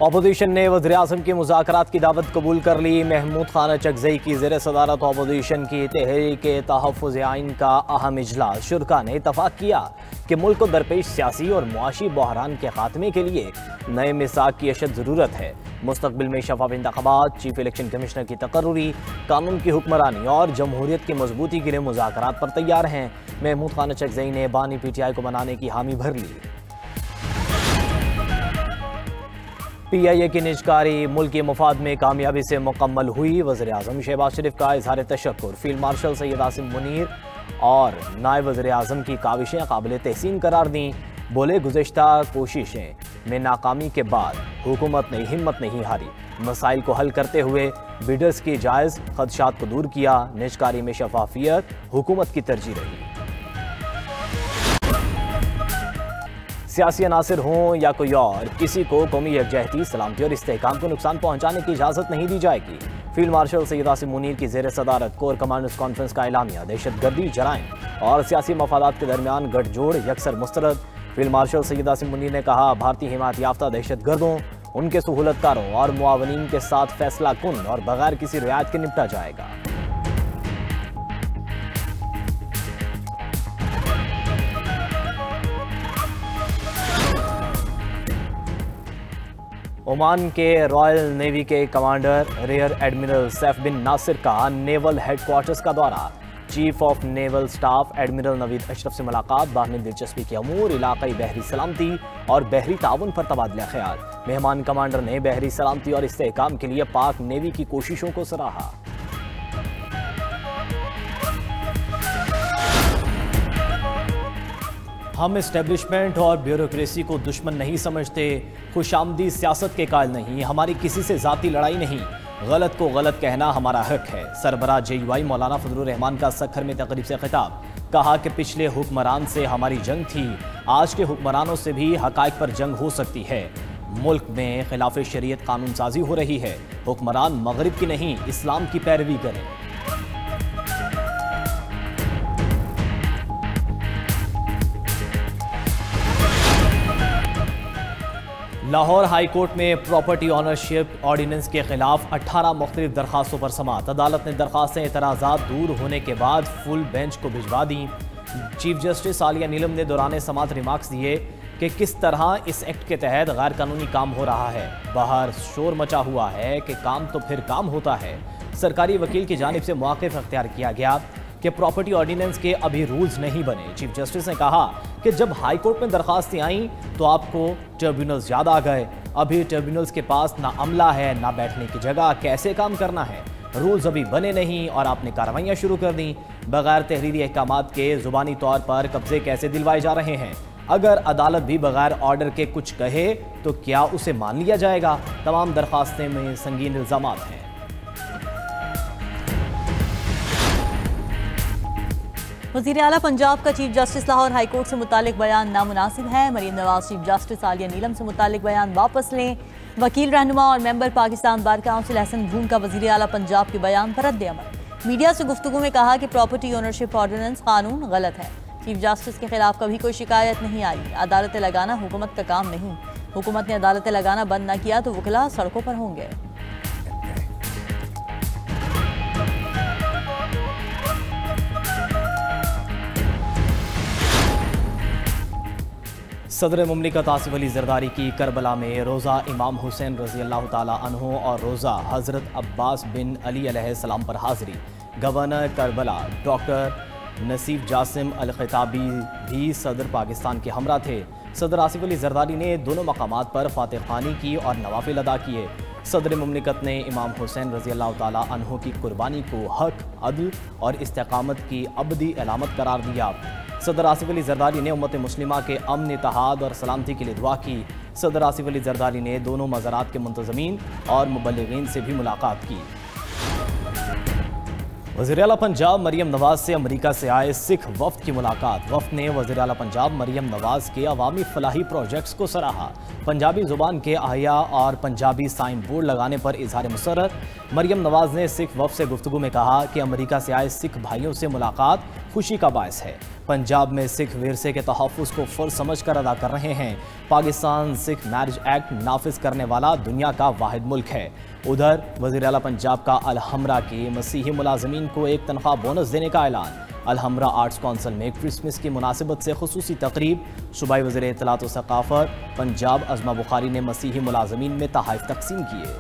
Opposition ने वज़ीर-ए-आज़म की मुज़ाकरात की दावत कबूल कर ली। महमूद खान चकज़ई की ज़ेर सदारत अपोजिशन की तहरीक-ए-तहफ़्फ़ुज़ आइन का अहम इजलास। शुरका ने इत्तफ़ाक़ किया कि मुल्क को दरपेश सियासी और मुआशी बहरान के खात्मे के लिए नए मिसाक की अशद ज़रूरत है। मुस्तक़बिल में शफ़ाफ़ इंतख़ाबात, चीफ इलेक्शन कमिश्नर की तक़र्रुरी, कानून की हुक्मरानी और जमहूरियत की मजबूती के लिए मुज़ाकरात पर तैयार हैं। महमूद खान चकज़ई ने बानी PTI को बनाने की हामी भर ली। PIA की निजकारी मुल्की मफाद में कामयाबी से मुकम्मल हुई। वज़ीर-ए-आज़म शहबाज शरीफ का इज़हार तशक्कुर। फील्ड मार्शल सैयद आसिम मुनीर और नायब वज़ीर-ए-आज़म की काविशें काबिल तहसीन करार दी। बोले, गुज़िश्ता कोशिशें में नाकामी के बाद हुकूमत ने हिम्मत नहीं हारी। मसाइल को हल करते हुए बिडर्स की जायज़ खदशात को दूर किया। निजकारी में शफाफियत हुकूमत की तरजीह रही। सियासी अनासिर हों या कोई और, किसी को कौमी यकजहती, सलामती और इस्तेहकाम को नुकसान पहुंचाने की इजाज़त नहीं दी जाएगी। फील्ड मार्शल सैयद आसिम मुनीर की ज़ेर सदारत कोर कमांडर्स कॉन्फ्रेंस का एलामिया। दहशतगर्दी, जराइम और सियासी मफादात के दरमियान गठजोड़ यकसर मुस्तरद। फील्ड मार्शल सैयद आसिम मुनीर ने कहा, भारतीय हिमायत याफ्ता दहशतगर्दों, उनके सहूलतकारों और मुआवनीन के साथ फैसला कुन और बगैर किसी रियायत के निपटा जाएगा। ओमान के रॉयल नेवी के कमांडर रियर एडमिरल सैफ बिन नासिर का नेवल हेडक्वार्टर्स का दौरा। Chief of naval staff admiral Naveed Ashraf से मुलाकात। बाहमी दिलचस्पी के अमूर, इलाकाई बहरी सलामती और बहरी ताउन पर तबादला ख्याल। मेहमान कमांडर ने बहरी सलामती और इस्तेहकाम के लिए पाक नेवी की कोशिशों को सराहा। हम इस्टेब्लिशमेंट और ब्यूरोक्रेसी को दुश्मन नहीं समझते, खुशामदी सियासत के कायल नहीं, हमारी किसी से ज़ाती लड़ाई नहीं, गलत को गलत कहना हमारा हक है। सरबराह JUI मौलाना फजलुर रहमान का सक्खर में तकरीब से खिताब। कहा कि पिछले हुक्मरान से हमारी जंग थी, आज के हुक्मरानों से भी हकायक पर जंग हो सकती है। मुल्क में खिलाफ शरीयत कानून साजी हो रही है, हुक्मरान मगरिब की नहीं इस्लाम की पैरवी करें। लाहौर हाई कोर्ट में प्रॉपर्टी ऑनरशिप ऑर्डिनेंस के खिलाफ 18 मुख्तलिफ दरखास्तों पर समाअत। अदालत ने दरखास्तें एतराज़ात दूर होने के बाद फुल बेंच को भिजवा दी। चीफ जस्टिस आलिया नीलम ने दौरान समाअत रिमार्क्स दिए कि किस तरह इस एक्ट के तहत गैर कानूनी काम हो रहा है। बाहर शोर मचा हुआ है कि काम तो फिर काम होता है। सरकारी वकील की जानिब से मौक़िफ़ अख्तियार किया गया कि प्रॉपर्टी ऑर्डिनेंस के अभी रूल्स नहीं बने। चीफ जस्टिस ने कहा कि जब हाई कोर्ट में दरखास्तें आईं तो आपको ट्रिब्यूनल्स याद आ गए। अभी ट्रिब्यूनल्स के पास ना अमला है ना बैठने की जगह, कैसे काम करना है। रूल्स अभी बने नहीं और आपने कार्रवाइयाँ शुरू कर दी। बगैर तहरीरी अहकामात के ज़ुबानी तौर पर कब्जे कैसे दिलवाए जा रहे हैं। अगर अदालत भी बगैर ऑर्डर के कुछ कहे तो क्या उसे मान लिया जाएगा। तमाम दरखास्तें में संगीन इल्ज़ामात हैं। वज़ीर आला पंजाब का chief justice Lahore high court से मुतालिक बयान नामुनासिब है। मरीम नवाज चीफ जस्टिस आलिया नीलम से मुतालिक बयान वापस लें। वकील रहनुमा और member Pakistan bar council Hasan Bhoon का वज़ीर आला पंजाब के बयान पर रद्द अमल। मीडिया से गुफ्तगू में कहा कि प्रॉपर्टी ओनरशिप ऑर्डिनेंस कानून गलत है। चीफ जस्टिस के खिलाफ कभी कोई शिकायत नहीं आई। अदालतें लगाना हुकूमत का काम नहीं। हुकूमत ने अदालतें लगाना बंद न किया तो वकीला सड़कों पर होंगे। सदर मुमलिकत आसिफ अली जरदारी की करबला में रोज़ा इमाम हुसैन रज़ी अल्लाह ताला अन्हु और रोज़ा हज़रत अब्बास बिन अली अलैहिस्सलाम पर हाज़री। गवर्नर करबला डॉक्टर नसीफ जासिम अल खिताबी भी सदर पाकिस्तान के हमरा थे। सदर आसिफ अली जरदारी ने दोनों मकामात पर फातिह खानी की और नवाफिल अदा किए। सदर मुमलिकत ने इमाम हुसैन रज़ी अल्लाह ताला अन्हु की कुर्बानी को हक, अदल और इस्तेकामत की अबदी अलामत करार दिया। सदर आसिफ अली जरदारी ने उम्मत मुस्लिमा के अमन, इत्तेहाद और सलामती के लिए दुआ की। सदर आसिफ अली जरदारी ने दोनों मज़ारात के मुंतज़मीन और मुबल्लिगीन से भी मुलाकात की। वज़ीर आला पंजाब मरियम नवाज से अमरीका से आए सिख वफ्द की मुलाकात। वफ्द ने वज़ीर आला पंजाब मरियम नवाज के अवामी फलाही प्रोजेक्ट्स को सराहा। पंजाबी ज़ुबान के अहिया और पंजाबी साइन बोर्ड लगाने पर इज़हार मुसर्रत। मरियम नवाज ने सिख वफ्द से गुफ्तगू में कहा कि अमरीका से आए सिख भाइयों से मुलाकात खुशी का बायस है। पंजाब में सिख विरसे के तहफ़्फ़ुज़ को फर्ज समझ कर अदा कर रहे हैं। पाकिस्तान सिख मैरिज एक्ट नाफिज करने वाला दुनिया का वाहिद मुल्क है। उधर वज़ीर आला पंजाब का अलहमरा के मसीही मुलाजमीन को एक तनख्वाह बोनस देने का ऐलान। अलहमरा आर्ट्स काउंसिल में क्रिसमस की मुनासिबत से खुसूसी तकरीब। सूबाई वज़ीर इत्तलात व सक़ाफ़त पंजाब अज़मा बुखारी ने मसीही मुलाजमीन में तोहफ़े तक़सीम किए।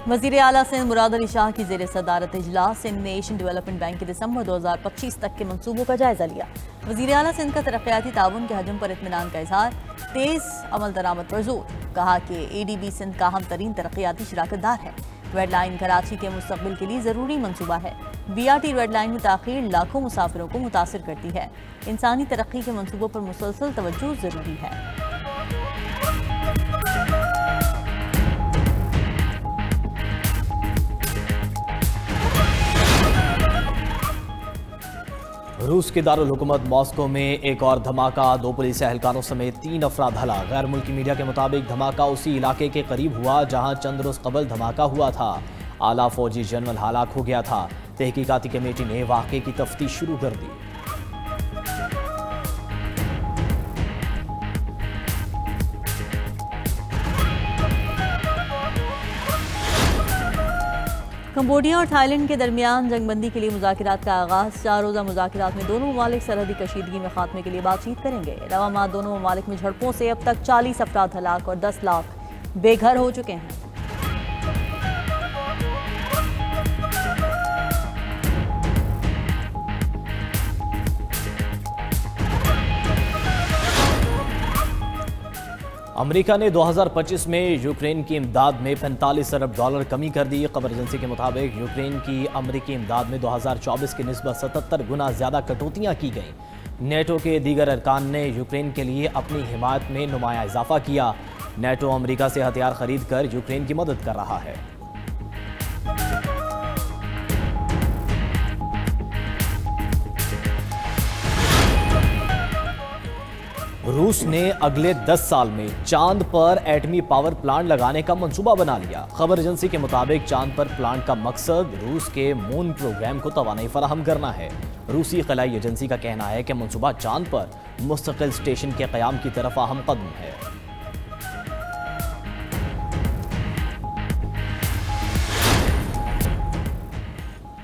वज़ीर आला सिंध मुराद अली शाह की ज़ेर सदारत इजलास सिंध ने एशियन डेवलपमेंट बैंक के दिसंबर 2025 तक के मंसूबों का जायजा लिया। वज़ीर आला सिंध का तरक्याती ताउन के हजम पर इत्मीनान का इजहार, तेज़ अमल दरामद पर जोर। कहा कि ADB सिंध का अहम तरीन तरक्याती शराकतदार है। रेड लाइन कराची के मुस्तकबिल के लिए ज़रूरी मनसूबा है। BRT रेड लाइन में ताख़ीर लाखों मुसाफिरों को मुतासिर करती है। इंसानी तरक्की के मनसूबों पर मुसलसल तवज्जो ज़रूरी है। रूस के दारुल हुकूमत मॉस्को में एक और धमाका, 2 पुलिस एहलकारों समेत 3 अफराद हलाक। गैर मुल्की मीडिया के मुताबिक धमाका उसी इलाके के करीब हुआ जहां चंद रोज कबल धमाका हुआ था। आला फौजी जनरल हलाक हो गया था। तहकीकाती कमेटी ने वाक़े की तफ्तीश शुरू कर दी। कंबोडिया और थाईलैंड के दरमियान जंगबंदी के लिए मुज़ाकरात का आगाज़। 4 रोज़ा मुज़ाकरात में दोनों ममालिक सरहदी कशीदगी में खात्मे के लिए बातचीत करेंगे। रवा दोनों ममालिक में झड़पों से अब तक 40 अफराद हलाक और 10 लाख बेघर हो चुके हैं। अमेरिका ने 2025 में यूक्रेन की इमदाद में 45 अरब डॉलर कमी कर दी। खबर एजेंसी के मुताबिक यूक्रेन की अमेरिकी इमदाद में 2024 की निस्बत 77 गुना ज़्यादा कटौतियाँ की गईं। नेटो के दीगर अरकान ने यूक्रेन के लिए अपनी हिमायत में नुमाया इजाफा किया। नेटो अमेरिका से हथियार खरीद कर यूक्रेन की मदद कर रहा है। रूस ने अगले 10 साल में चांद पर एटमी पावर प्लांट लगाने का मंसूबा बना लिया। खबर एजेंसी के मुताबिक चांद पर प्लांट का मकसद रूस के मून प्रोग्राम को तवानाई फराहम करना है। रूसी खलाई एजेंसी का कहना है कि मंसूबा चांद पर मुस्तकिल स्टेशन के क़याम की तरफ अहम कदम है।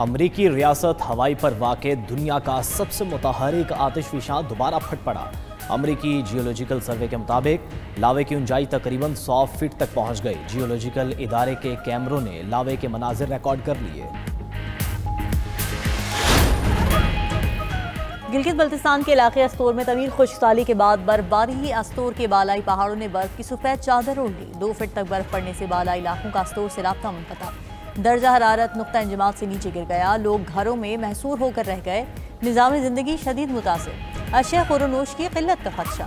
अमरीकी रियासत हवाई पर वाक़े दुनिया का सबसे मुतहरिक आतिशफशां दोबारा फट पड़ा। अमरीकी जियोलॉजिकल सर्वे के मुताबिक लावे की ऊंचाई तकरीबन 100 फीट तक पहुंच गई। जियोलॉजिकल इदारे के कैमरों ने लावे के मनाजिर रिकॉर्ड कर लिए। गिलगित बल्तिस्तान के इलाके अस्तोर में तवील खुशसाली के बाद बर्फबारी। अस्तोर के बालाई पहाड़ों ने बर्फ की सफेद चादर ओढ़ ली। 2 फीट तक बर्फ पड़ने से बालाई इलाकों का अस्तोर से राब्ता मुनक़ता। दर्जा हरारत नुक्ता इंजमात से नीचे गिर गया। लोग घरों में महसूर होकर रह गए। निज़ाम ज़िंदगी शदीद मुतासिर। अशया खुरोनोश की किल्लत का खदशा।